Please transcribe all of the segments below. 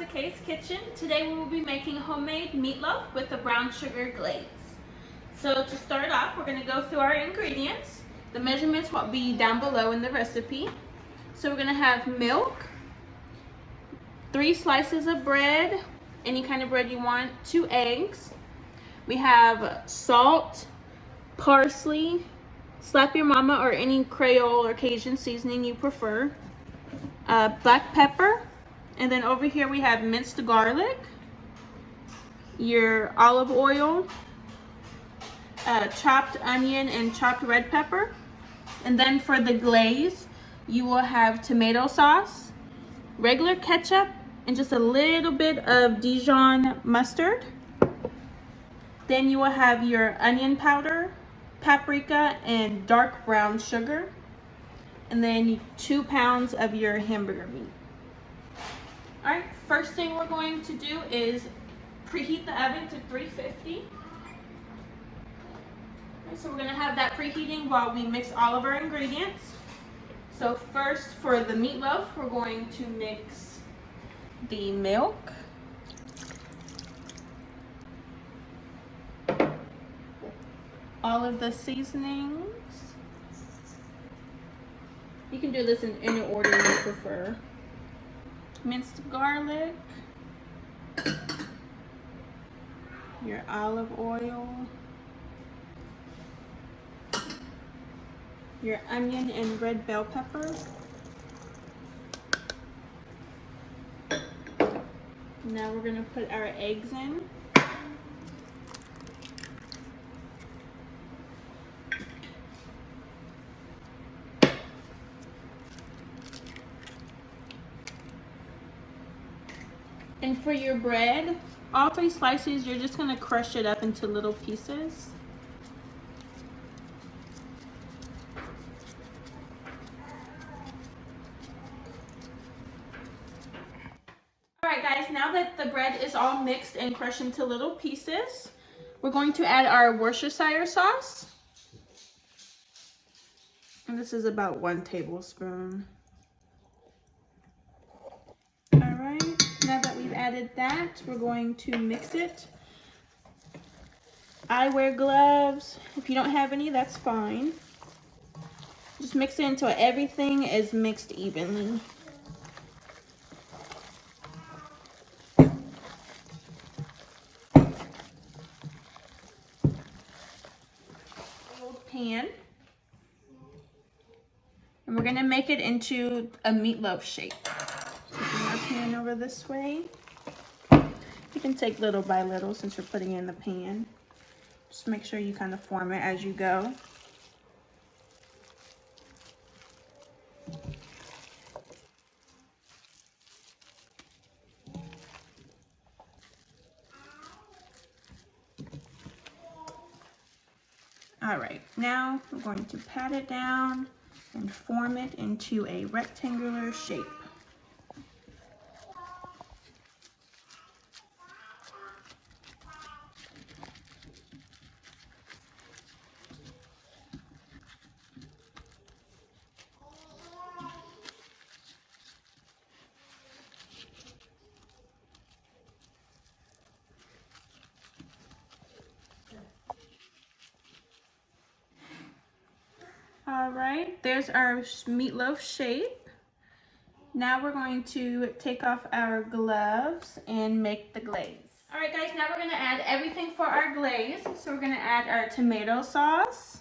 to Kay's Kitchen. Today we will be making homemade meatloaf with a brown sugar glaze. So to start off, we're going to go through our ingredients. The measurements will be down below in the recipe. So we're going to have milk, 3 slices of bread, any kind of bread you want, 2 eggs. We have salt, parsley, slap your mama or any Creole or Cajun seasoning you prefer, black pepper, and then over here we have minced garlic, your olive oil, chopped onion and chopped red pepper. And then for the glaze, you will have tomato sauce, regular ketchup, and just a little bit of Dijon mustard. Then you will have your onion powder, paprika, and dark brown sugar. And then 2 pounds of your hamburger meat. All right, first thing we're going to do is preheat the oven to 350. Okay, so we're going to have that preheating while we mix all of our ingredients. So first, for the meatloaf, we're going to mix the milk, all of the seasonings. You can do this in any order you prefer. Minced garlic, your olive oil, your onion and red bell pepper. Now we're going to put our eggs in. And for your bread, all 3 slices, you're just going to crush it up into little pieces. Alright guys, now that the bread is all mixed and crushed into little pieces, we're going to add our Worcestershire sauce. And this is about 1 tablespoon. Alright, now that we've added that, we're going to mix it. I wear gloves. If you don't have any, that's fine. Just mix it until everything is mixed evenly. Pan, and we're going to make it into a meatloaf shape. So bring our pan over this way. You can take little by little since you're putting it in the pan. Just make sure you kind of form it as you go. All right, now we're going to pat it down and form it into a rectangular shape. All right, there's our meatloaf shape. Now we're going to take off our gloves and make the glaze. All right guys, now we're gonna add everything for our glaze. So we're gonna add our tomato sauce,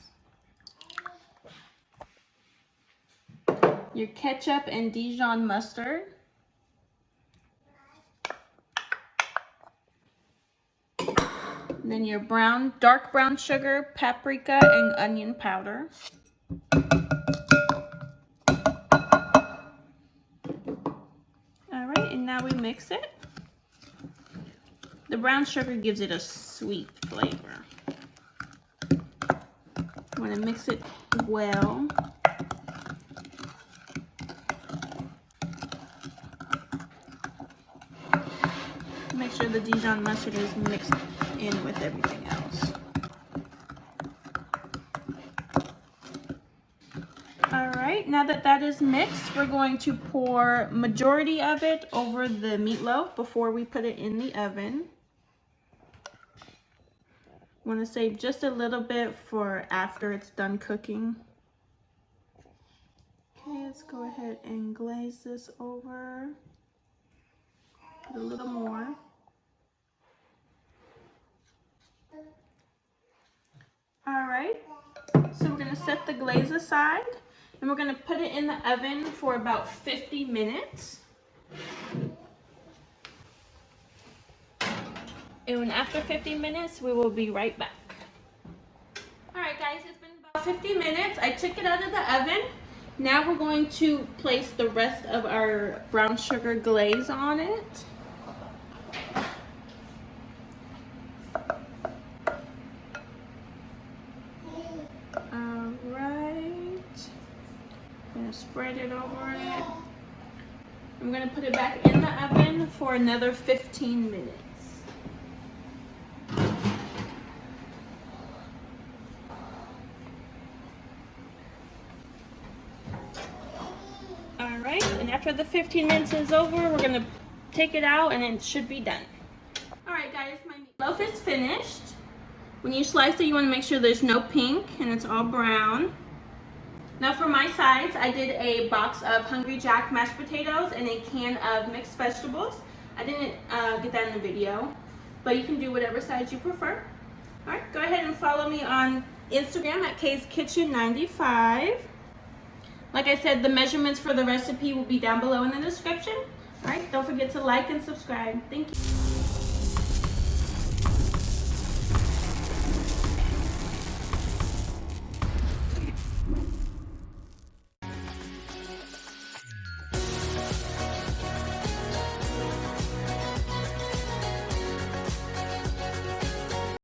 your ketchup and Dijon mustard, and then your dark brown sugar, paprika, and onion powder. Alright, and now we mix it. The brown sugar gives it a sweet flavor. You want to mix it well. Make sure the Dijon mustard is mixed in with everything else. All right, now that that is mixed, we're going to pour majority of it over the meatloaf before we put it in the oven. Want to save just a little bit for after it's done cooking. Okay, let's go ahead and glaze this over. Put a little more. All right, so we're gonna set the glaze aside and we're gonna put it in the oven for about 50 minutes. And after 50 minutes, we will be right back. All right, guys, it's been about 50 minutes. I took it out of the oven. Now we're going to place the rest of our brown sugar glaze on it. All right. I'm gonna spread it over it. I'm gonna put it back in the oven for another 15 minutes. All right, and after the 15 minutes is over, we're gonna take it out and it should be done. All right, guys, my meatloaf is finished. When you slice it, you wanna make sure there's no pink and it's all brown. Now for my sides, I did a box of Hungry Jack mashed potatoes and a can of mixed vegetables. I didn't get that in the video, but you can do whatever sides you prefer. All right, go ahead and follow me on Instagram at Kay's Kitchen 95. Like I said, the measurements for the recipe will be down below in the description. All right, don't forget to like and subscribe. Thank you.